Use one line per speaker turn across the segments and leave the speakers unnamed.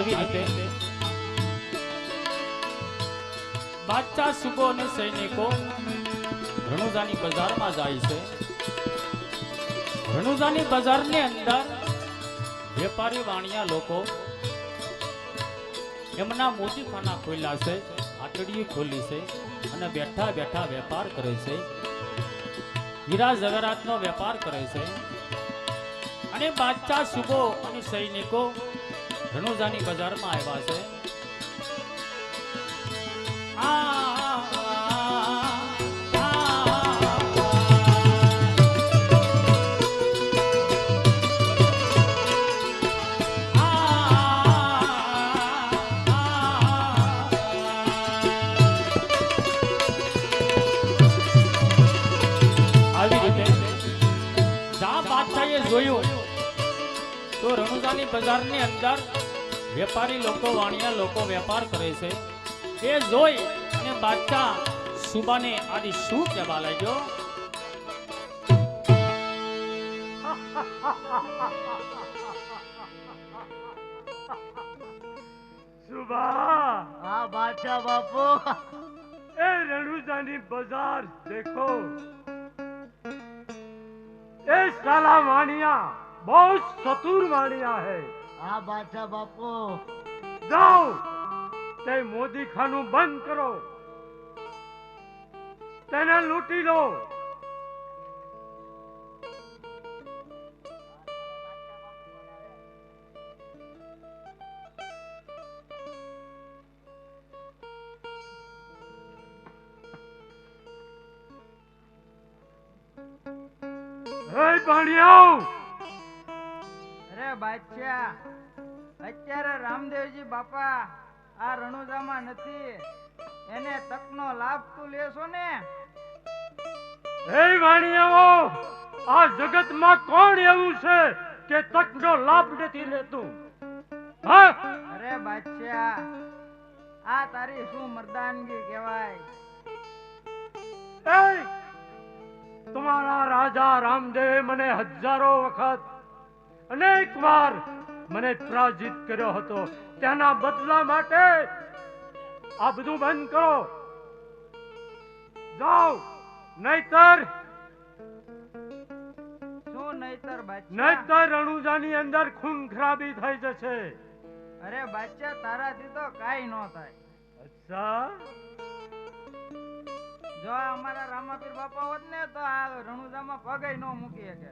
આવી રીતે બાદશાહ સુબો અને સૈનિકો રણુજાની બજારમાં જાય છે. રણુજાની બજારની અંદર વેપારી વાણિયા લોકો એમના મોતીખાના ખોલ્યા છે, આટડીઓ ખોલી છે અને બેઠા બેઠા વેપાર કરે છે. હીરા ઝવેરાતનો વેપાર કરે છે. અને બાદશાહ સુબો અને સૈનિકો રણુજાની બજારમાં આવ્યા છે. જોયું તો રણુજાની બજારની અંદર વેપારી લોકો વાણિયા લોકો વેપાર કરે છે. એ જોઈ અને બાદશાહ સુબાને આદિ શું કહેવા લાગ્યો?
સુબા,
હા બાદશાહ બાપુ.
એ રણુજાની બજાર देखो, ये साला वाणिया बहुत चतुर वाणिया है.
હા બાદશાહ બાપુ.
जाओ ते मोदी खानु बंद करो, तेने लूटी लो.
અરે બાદશાહ, અત્યારે રામદેવજી બાપા આ રણુજામાં નથી, એને તકનો લાભ તું લેશો ને?
હે વાણિયાઓ, આ જગતમાં કોણ એવું છે કે તકનો લાભ નથી લેતું? હા,
અરે બાદશાહ, આ તારી શું મર્દાનગી કહેવાય?
એ તમારા રાજા રામદેવ મને હજારો વખત અનેક વાર મને પરાજિત કર્યો હતો. તેના બદલા માટે આ બધું બંધ કરો. જાઓ, નહીતર
શું નહીતર બાદશાહ?
નહીતર રણુજાની અંદર ખૂન ખરાબી થઈ જશે.
અરે બાદશાહ, તારાથી તો કાઈ ન થાય.
અચ્છા,
જો આ અમારા રામાપીર બાપા હોત ને તો આ રણુજામાં પગે ન મૂકી શકે.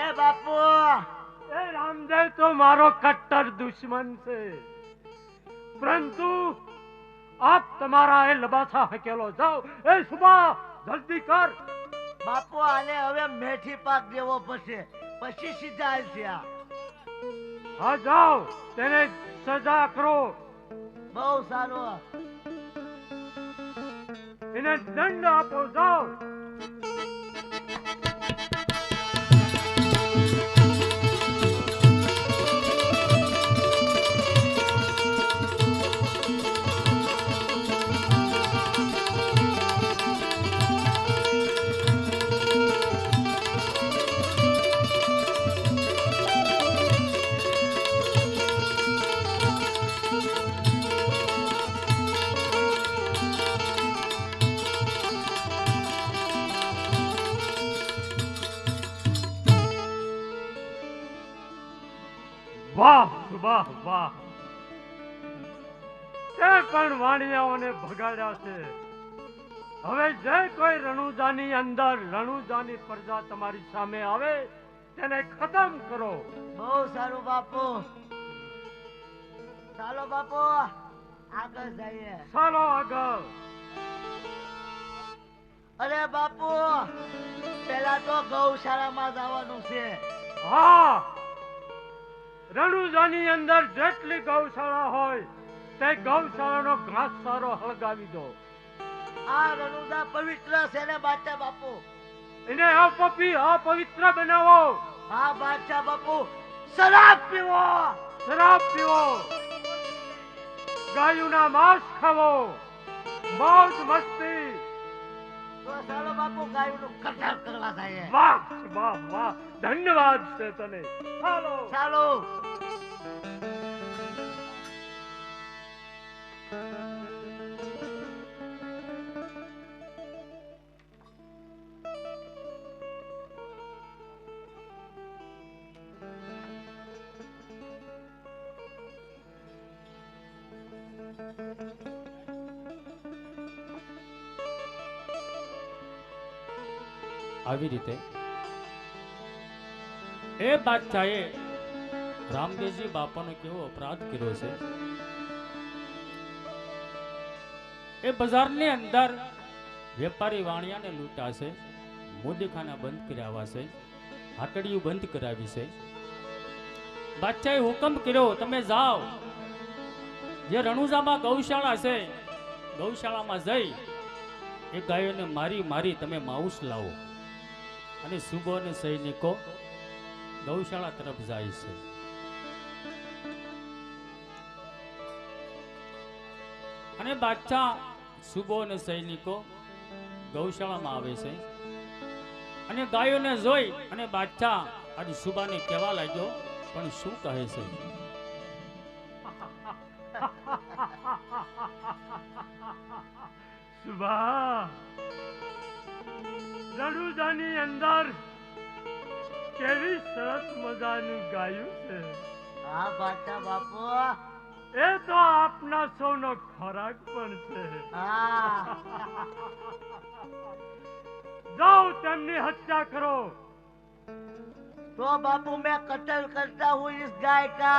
એ બાપુ,
એ રામદેવ તો મારો કટ્ટર દુશ્મન છે, પરંતુ આપ તમારા એ લબાસા હકેલો. જાઓ, એ સુબા જલ્દી કર.
બાપુ આને હવે મેથી પાક દેવો પડશે, પછી સીધા આવશે.
હા જાઓ, તેને સજા કરો,
બહુ સારું.
એને દંડ આપો. જાઓ. વાહ વાહ વાહ, તે પણ વાણિયાઓને ભગાડ્યા છે. હવે જે કોઈ રણુજાની અંદર રણુજાની પ્રજા તમારી સામે આવે તેને ખતમ કરો.
બહુ સારું બાપુ. ચાલો બાપુ આગળ જઈએ.
ચાલો આગળ.
અરે બાપુ, પેલા તો ગૌશાળામાં જવાનું છે.
હા, રણુજાની અંદર જેટલી ગૌશાળા હોય તે ગૌશાળાનો ઘાસચારો હળગાવી દો.
આ રણુજા પવિત્ર છે ને બાદશાહ બાપુ?
એને અપવિત્ર બનાવો.
હા બાદશાહ બાપુ. શરાબ પીવો,
શરાબ પીવો, ગાયોના માંસ ખાવો, મોજ મસ્તી.
તો ચાલો બાપુ ગાયનું કતલ કરવા જઈએ.
વાહ વાહ વાહ, ધન્યવાદ છે તને. ચાલો
ચાલો.
આવી રીતે એ બાદશાહે રામદેવજી બાપાનો કેવો અપરાધ કર્યો છે. એ બજારની અંદર વેપારી વાણિયાને લૂંટાશે, મોદીખાના બંધ કરાવ્યા છે, હાટડીઓ બંધ કરાવી છે. બાદશાહે હુકમ કર્યો, તમે જાઓ, જે રણુજામાં ગૌશાળા છે, ગૌશાળામાં જઈ એ ગાયોને મારી મારી તમે માઉસ લાવો. અને સુબો અને સૈનિકો ગૌશાળા તરફ જાય છે. અને બાદશાહ સુબો અને સૈનિકો ગૌશાળામાં આવે છે. અને ગાયોને જોઈ અને બાદશાહ આજે સુબાને કહેવા લાગ્યો, પણ શું કહે છે?
સુભા, રણુજાની અંદર કેવી સરસ મજાનું ગાયું છે.
હા બાદશાહ બાપુ.
એ તો આપના સૌનો ખોરાક પણ છે.
હા
જાઓ, તેમની હત્યા કરો.
तो बापू मैं कत्ल करता हूँ इस गाय का.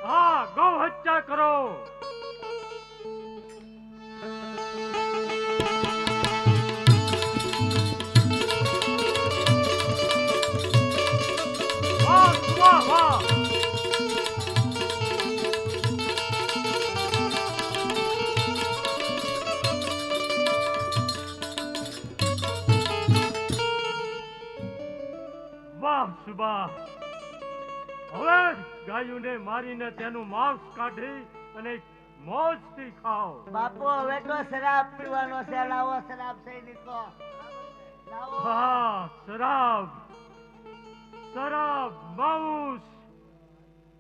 હા, ગૌ હત્યા કરો. વાહ સુભા, વાહ. વાહ સુભા, હવે ગાયોને મારીને તેનું માંસ કાઢી અને મોજથી ખાઓ.
बापू હવે તો શરાબ પીવાનો છે. લાવો શરાબ સૈનિકો, લાવો.
હા, શરાબ, શરાબ, માંસ,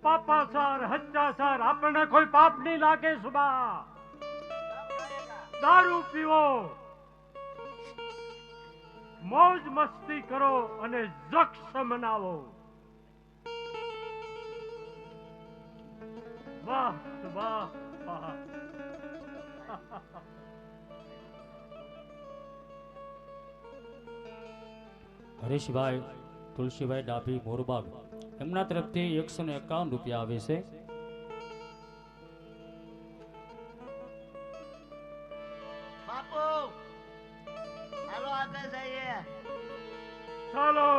પાપાચાર, હત્યાચાર આપણને કોઈ પાપ નહીં લાગે. સુભા, દારૂ પીવો, મોજ મસ્તી કરો અને જક્ષ મનાવો. વાહ સુભા, વાહ.
હરેશભાઈ તુલસીભાઈ ડાભી મોરબાગ એમના તરફથી 151 રૂપિયા આવે છે.
બાપુ હાલો આગળ જઈએ.
ચાલો.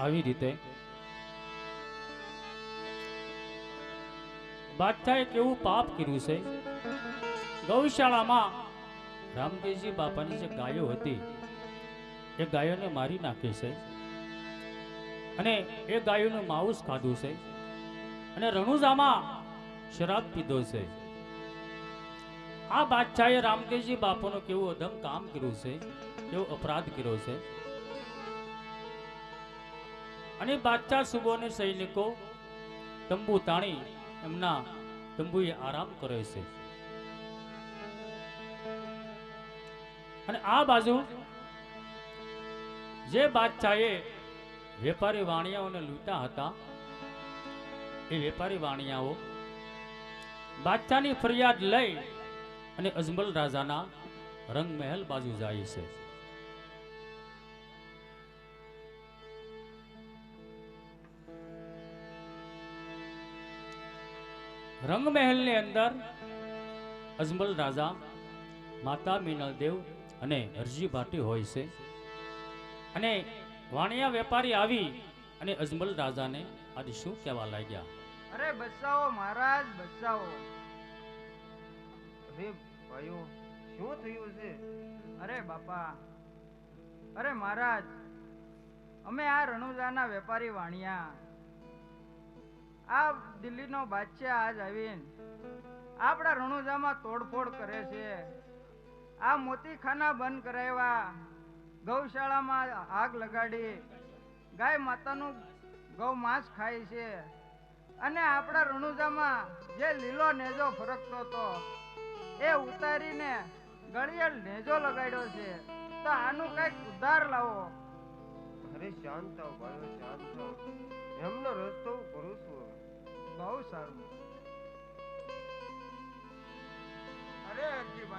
આવી રીતે બાદશાહે કેવું પાપ કર્યું છે. ગૌશાળામાં રામદેવજી બાપાની જે ગાયો હતી એ ગાયોને મારી નાખી છે. અને એ ગાયોનું માંસ ખાધું છે. અને રણુજામાં શરાબ પીધો છે. આ બાદશાહે રામદેવજી બાપાનો કેવું અધમ કામ કર્યું છે, કેવો અપરાધ કર્યો છે. અને બાદશાહ સુબો અને સૈનિકો તંબુ તાણી એમના તંબુએ આરામ કરે છે. અને આ બાજુ જે બાદશાહે વેપારી વાણિયાઓને લૂંટા હતા એ વેપારી વાણિયાઓ બાદશાહની ફરિયાદ લઈ અને અજમલ રાજાના રંગમહેલ બાજુ જાય છે. રંગમહેલની અંદર અજમલ રાજા, માતા મીનલ દેવ અને હરજી ભાટી હોય છે. અને વાણિયા વેપારી આવી અને અજમલ રાજાને આજે શું કહેવા લાગ્યા?
અરે બચાવો મહારાજ, બચાવો. અરે ભાઈઓ, શું થયું છે? અરે બાપા, અરે મહારાજ, અમે આ રણુજાના વેપારી વાણિયા, આ દિલ્હીનો બાદશાહ આજ આવીને આપણા રણુજામાં તોડફોડ કરે છે. આ મોતીખાના બંધ કરાવ્યા, ગૌશાળામાં આગ લગાડી, ગાય માતાનું ગૌ માંસ ખાય છે. અને આપણા રણુજામાં જે લીલો નેજો ફરકતો હતો એ ઉતારીને ગળિયલ નેજો લગાડ્યો છે. તો આનું કઈક ઉધાર લાવો.
અરે શાંત થાવ ભાઈઓ, શાંત થાવ. એમનો રસ્તો હું કરું છું.
બહુ સારું.
અરે હરજી